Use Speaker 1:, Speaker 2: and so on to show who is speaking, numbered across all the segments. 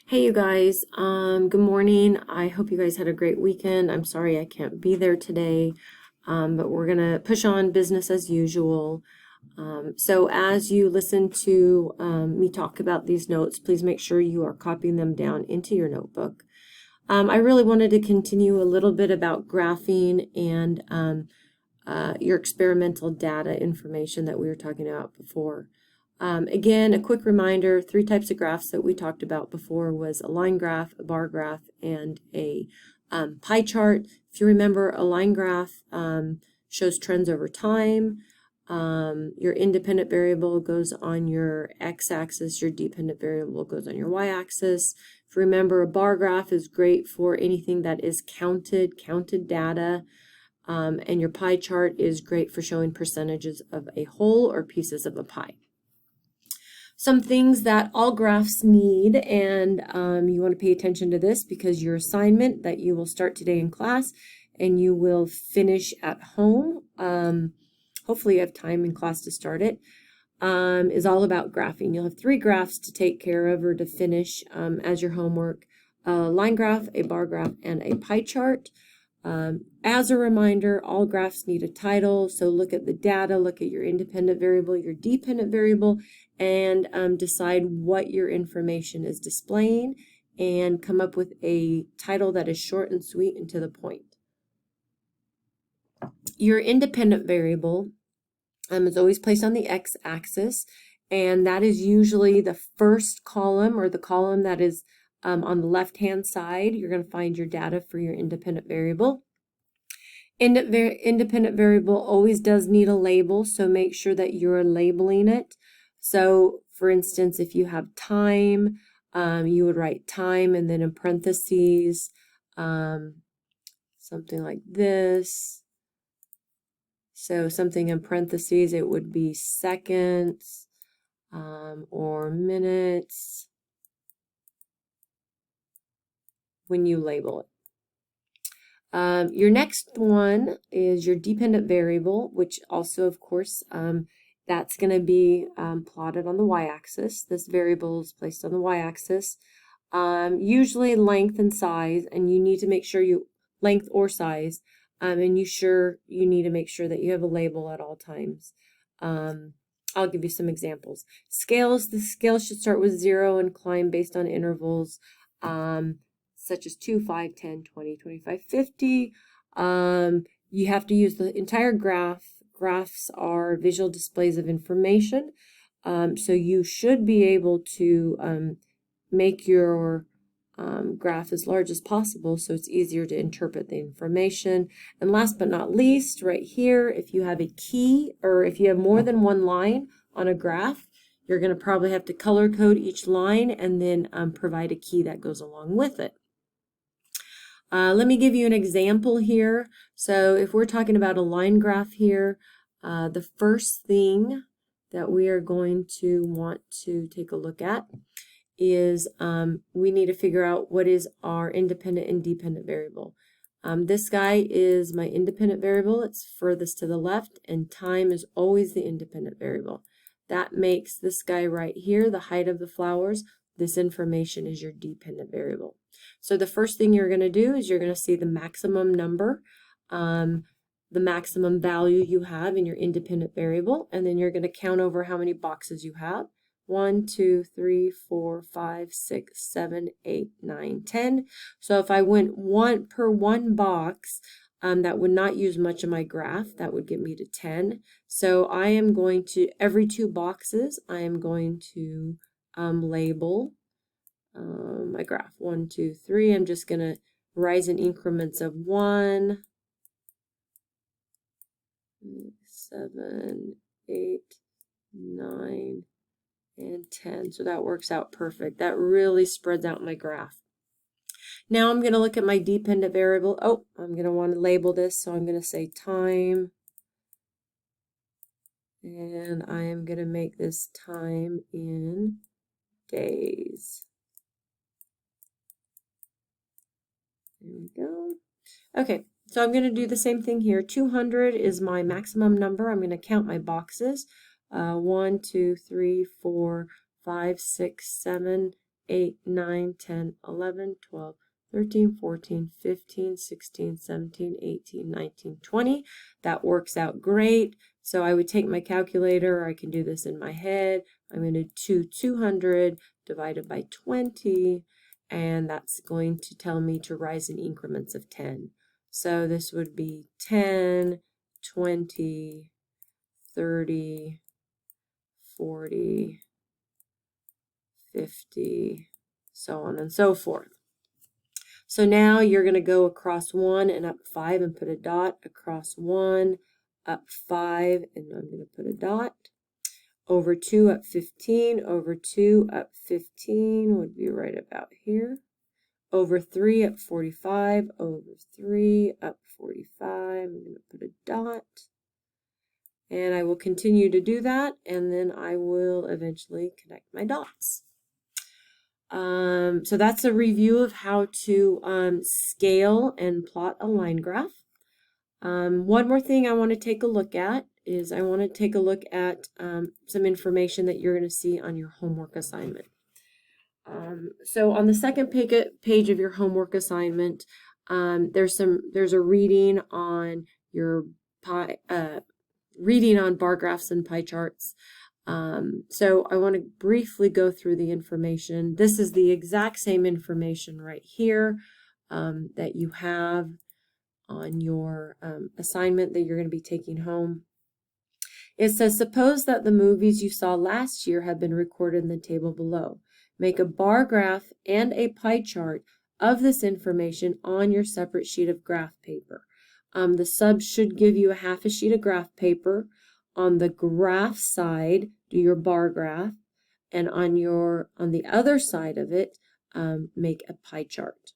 Speaker 1: Hey you guys, good morning. I hope you guys had a great weekend. I'm sorry I can't be there today, but we're gonna push on business as usual. So as you listen to me talk about these notes, please make sure you are copying them down into your notebook. I really wanted to continue a little bit about graphing and your experimental data information that we were talking about before. Again, a quick reminder, three types of graphs that we talked about before was a line graph, a bar graph, and a pie chart. If you remember, a line graph shows trends over time. Your independent variable goes on your x-axis, your dependent variable goes on your y-axis. If you remember, a bar graph is great for anything that is counted data. And your pie chart is great for showing percentages of a whole or pieces of a pie. Some things that all graphs need, and you want to pay attention to this because your assignment that you will start today in class and you will finish at home, hopefully you have time in class to start it, is all about graphing. You'll have three graphs to take care of or to finish as your homework: a line graph, a bar graph, and a pie chart. As a reminder, all graphs need a title, so look at the data, look at your independent variable, your dependent variable, and decide what your information is displaying and come up with a title that is short and sweet and to the point. Your independent variable is always placed on the x-axis, and that is usually the first column or the column that is on the left-hand side. You're going to find your data for your independent variable. Independent variable always does need a label, so make sure that you're labeling it. So, for instance, if you have time, you would write time and then in parentheses, something like this. So something in parentheses, it would be seconds or minutes when you label it. Your next one is your dependent variable, which also, of course, that's going to be plotted on the y-axis. This variable is placed on the y-axis. Usually length and size, and you need to make sure length or size, and you need to make sure that you have a label at all times. I'll give you some examples. Scales, the scale should start with 0 and climb based on intervals, such as 2, 5, 10, 20, 25, 50. You have to use the entire graph. Graphs are visual displays of information, so you should be able to make your graph as large as possible so it's easier to interpret the information. And last but not least, right here, if you have a key or if you have more than one line on a graph, you're going to probably have to color code each line and then provide a key that goes along with it. Let me give you an example here. So if we're talking about a line graph here, the first thing that we are going to want to take a look at is we need to figure out what is our independent and dependent variable. This guy is my independent variable. It's furthest to the left, and time is always the independent variable. That makes this guy right here, the height of the flowers. This information is your dependent variable. So the first thing you're going to do is you're going to see the maximum number, the maximum value you have in your independent variable, and then you're going to count over how many boxes you have. 1, 2, 3, 4, 5, 6, 7, 8, 9, 10. So if I went one per one box, that would not use much of my graph. That would get me to 10. So I am going to, every 2 boxes, I am going to label my graph. 1, 2, 3. I'm just going to rise in increments of 1, 7, 8, 9, and 10. So that works out perfect. That really spreads out my graph. Now I'm going to look at my dependent variable. Oh, I'm going to want to label this. So I'm going to say time. And I am going to make this time in days. There we go. Okay, so I'm going to do the same thing here. 200 is my maximum number. I'm going to count my boxes. 1, 2, 3, 4, 5, 6, 7, 8, 9, 10, 11, 12, 13, 14, 15, 16, 17, 18, 19, 20. That works out great. So I would take my calculator, or I can do this in my head. I'm going to do 200 divided by 20, and that's going to tell me to rise in increments of 10. So this would be 10, 20, 30, 40, 50, so on and so forth. So now you're going to go across 1 and up 5 and put a dot, across 1, up 5, and I'm going to put a dot, over 2 up 15, over 2 up 15 would be right about here, over 3 up 45, over 3 up 45, I'm going to put a dot, and I will continue to do that, and then I will eventually connect my dots. So that's a review of how to scale and plot a line graph. One more thing I want to take a look at is I want to take a look at some information that you're going to see on your homework assignment. So on the second page of your homework assignment, there's a reading on your reading on bar graphs and pie charts. So I want to briefly go through the information. This is the exact same information right here that you have on your assignment that you're going to be taking home. It says, suppose that the movies you saw last year have been recorded in the table below. Make a bar graph and a pie chart of this information on your separate sheet of graph paper. The sub should give you a half a sheet of graph paper. On the graph side, do your bar graph, and on the other side of it, make a pie chart.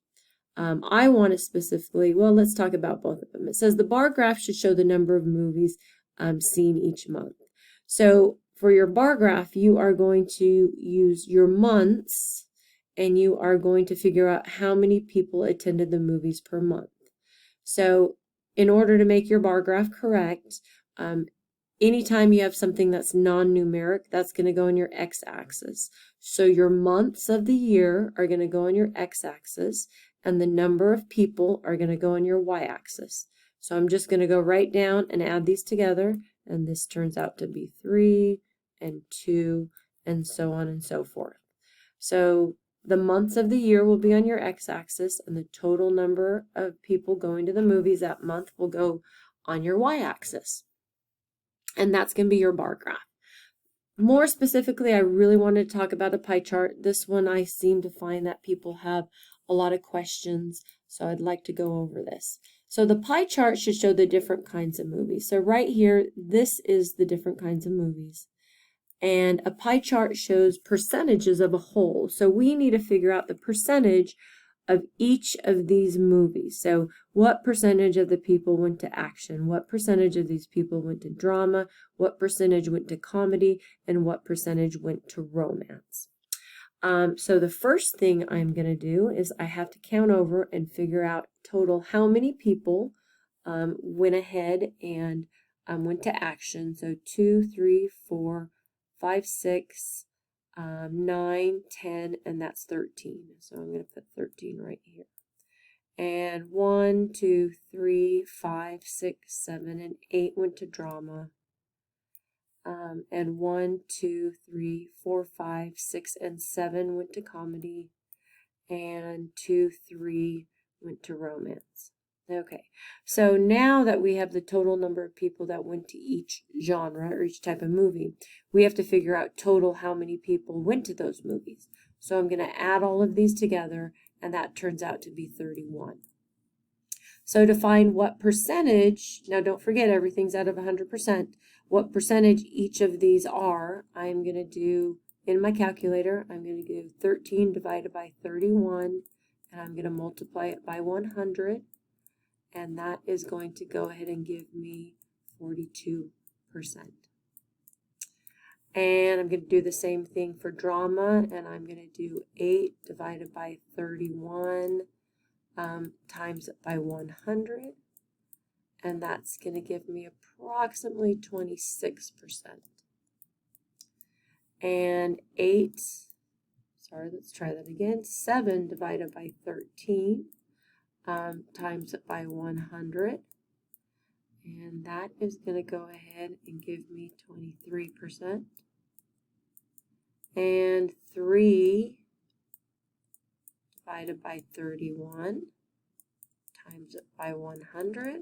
Speaker 1: I want to specifically, well, let's talk about both of them. It says the bar graph should show the number of movies seen each month. So for your bar graph, you are going to use your months, and you are going to figure out how many people attended the movies per month. So in order to make your bar graph correct, anytime you have something that's non-numeric, that's going to go on your x-axis. So your months of the year are going to go on your x-axis, and the number of people are going to go on your y-axis. So I'm just going to go right down and add these together, and this turns out to be 3 and 2 and so on and so forth. So the months of the year will be on your x-axis, and the total number of people going to the movies that month will go on your y-axis. And that's going to be your bar graph. More specifically, I really wanted to talk about a pie chart. This one I seem to find that people have a lot of questions, so I'd like to go over this. So the pie chart should show the different kinds of movies. So right here, this is the different kinds of movies. And a pie chart shows percentages of a whole. So we need to figure out the percentage of each of these movies. So what percentage of the people went to action? What percentage of these people went to drama? What percentage went to comedy? And what percentage went to romance? So the first thing I'm going to do is I have to count over and figure out total how many people went ahead and went to action. So 2, 3, 4, 5, 6, 9, 10, and that's 13. So I'm going to put 13 right here. And 1, 2, 3, 5, 6, 7, and 8 went to drama. And 1, 2, 3, 4, 5, 6, and 7 went to comedy. And 2, 3 went to romance. Okay, so now that we have the total number of people that went to each genre or each type of movie, we have to figure out total how many people went to those movies. So I'm going to add all of these together, and that turns out to be 31. So to find what percentage, now don't forget everything's out of 100%, what percentage each of these are, I'm going to do in my calculator, I'm going to do 13 divided by 31, and I'm going to multiply it by 100. And that is going to go ahead and give me 42%. And I'm going to do the same thing for drama, and I'm going to do 8 divided by 31 times it by 100, and that's going to give me approximately 26%. And 8, sorry, let's try that again. 7 divided by 13 times it by 100. And that is going to go ahead and give me 23%. And 3 divided by 31 times it by 100.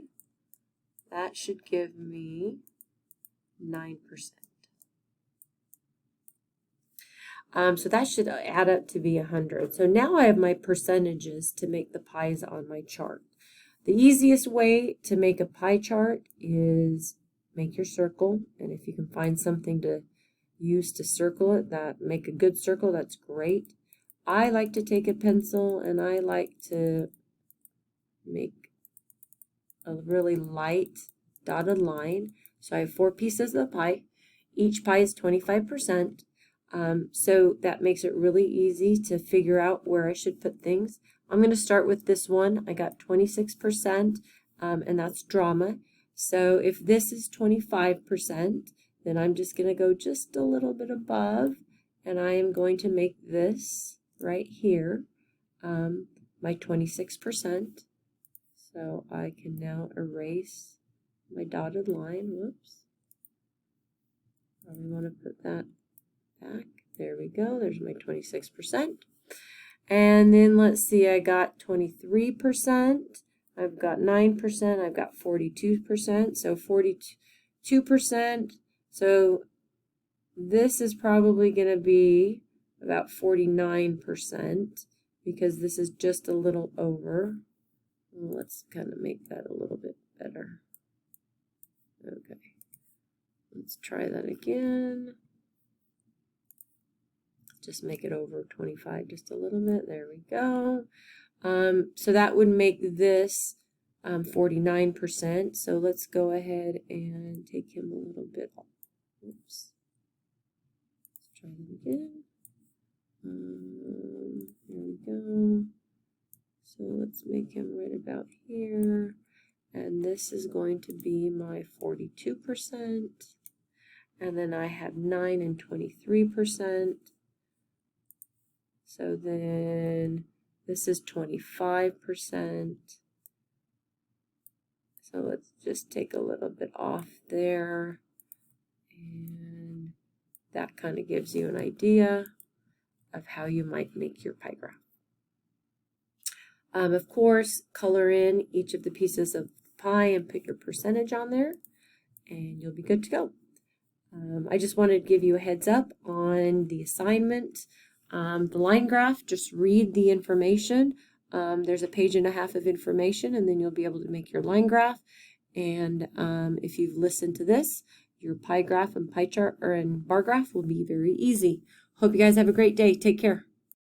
Speaker 1: That should give me 9%. So that should add up to be 100. So now I have my percentages to make the pies on my chart. The easiest way to make a pie chart is make your circle, and if you can find something to use to circle it, make a good circle, that's great. I like to take a pencil and I like to make a really light dotted line. So I have 4 pieces of the pie. Each pie is 25%. So that makes it really easy to figure out where I should put things. I'm going to start with this one. I got 26%, and that's drama. So if this is 25%, then I'm just going to go just a little bit above, and I am going to make this right here my 26%. So I can now erase my dotted line. Whoops. We want to put that back. There we go. There's my 26%. And then let's see, I got 23%. I've got 9%. I've got 42%. So 42%. So this is probably going to be about 49% because this is just a little over. Let's kind of make that a little bit better. Okay. Let's try that again. Just make it over 25 just a little bit. There we go. So that would make this 49%. So let's go ahead and take him a little bit off. Oops. Let's try that again. There we go. So let's make him right about here. And this is going to be my 42%. And then I have 9 and 23%. So then this is 25%. So let's just take a little bit off there. And that kind of gives you an idea of how you might make your pie graph. Of course, color in each of the pieces of pie and put your percentage on there, and you'll be good to go. I just wanted to give you a heads up on the assignment. The line graph, just read the information. There's a page and a half of information, and then you'll be able to make your line graph. And if you've listened to this, your pie graph and pie chart and bar graph will be very easy. Hope you guys have a great day. Take care.